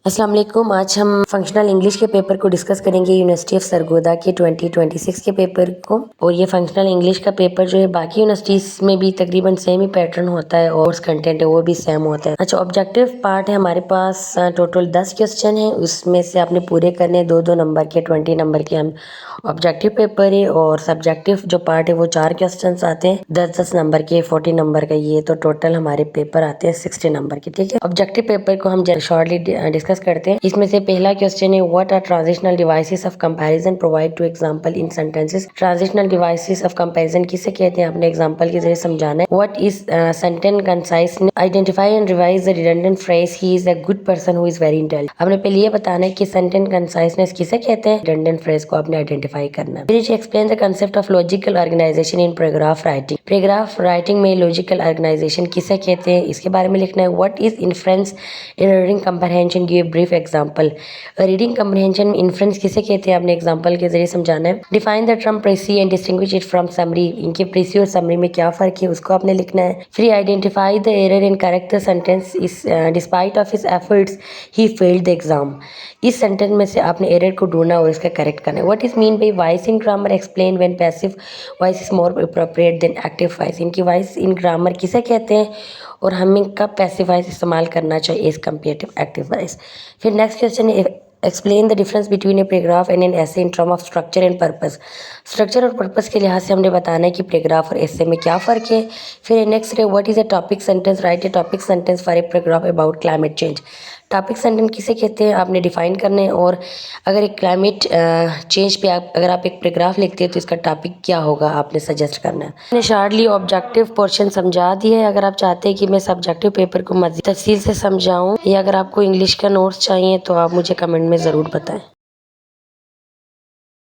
अस्सलाम वालेकुम। आज हम फंक्शनल इंग्लिश के पेपर को डिस्कस करेंगे, यूनिवर्सिटी ऑफ सरगोदा के 2026 के पेपर को। और ये फंक्शनल इंग्लिश का पेपर जो है बाकी यूनिवर्सिटीज में भी तकरीबन सेम ही पैटर्न होता है और कंटेंट है वो भी सेम होता है। अच्छा, ऑब्जेक्टिव पार्ट है हमारे पास टोटल 10 क्वेश्चन है, उसमें से आपने पूरे करने 2-2 नंबर के 20 नंबर के हम ऑब्जेक्टिव पेपर है। और सब्जेक्टिव जो पार्ट है वो 4 क्वेश्चन आते हैं 10-10 नंबर के, 40 नंबर का। ये तो टोटल हमारे पेपर आते हैं 60 नंबर के। ठीक है, ऑब्जेक्टिव पेपर को हम शॉर्टली डिस्कस करते हैं। इसमें से पहला क्वेश्चन है, what are transitional devices of comparison, provide two example in sentences. Transitional devices of comparison किसे कहते हैं, आपने एग्जांपल के जरिए समझाना है। What is sentence concise, identify and revise the redundant phrase, he is a good person who is very intelligent. आपने पहले ये बताना है कि सेंटेंस कंसाइजनेस किसे कहते हैं, रिडंडेंट फ्रेज को आपने आइडेंटिफाई करना है। फिर explain the concept of logical organisation in paragraph writing. Paragraph writing में लॉजिकल ऑर्गेनाइजेशन किसे कहते हैं, इसके बारे में लिखना है। What is inference in reading comprehension, give brief example. Reading comprehension में इन्फ्रेंस किसे कहते हैं, आपने एग्जांपल के जरिए समझाना है। Define the term precis and distinguish it from summary, इनके प्रेसी और समरी में क्या फर्क है उसको आपने लिखना है। फिर identify the error in correct the sentence, इस despite of his efforts he failed the exam. इस सेंटेंस में से आपने एरर को ढूंढना और इसका करेक्ट करना है। What is mean by voice in grammar, explain when passive voice is more appropriate then active voice. इनकी वॉइस इन ग्रामर किसे कहते हैं और हमें कब पैसिव वॉइस इस्तेमाल करना चाहिए एज कम्पेरेटिव एक्टिव वॉइस। फिर नेक्स्ट क्वेश्चन है, explain the difference between a paragraph and an essay in term of structure and purpose. Structure और पर्पस के लिहाज से हमने बताना है कि पैराग्राफ और एसे में क्या फ़र्क है। फिर नेक्स्ट है, what is a topic sentence, right A topic sentence for a paragraph about climate change. Topic sentence किसे कहते हैं आपने डिफाइन करने हैं। और अगर एक क्लाइमेट चेंज पे अगर आप एक पैराग्राफ लिखते हैं तो इसका टॉपिक क्या होगा आपने सजेस्ट करना है। मैंने शार्टली ऑब्जेक्टिव पोर्शन समझा दिया है। अगर आप चाहते हैं कि मैं सब्जेक्टिव पेपर को मज़ीद तफसील से समझाऊं या अगर आपको इंग्लिश का नोट्स चाहिए तो आप मुझे कमेंट में ज़रूर बताएं।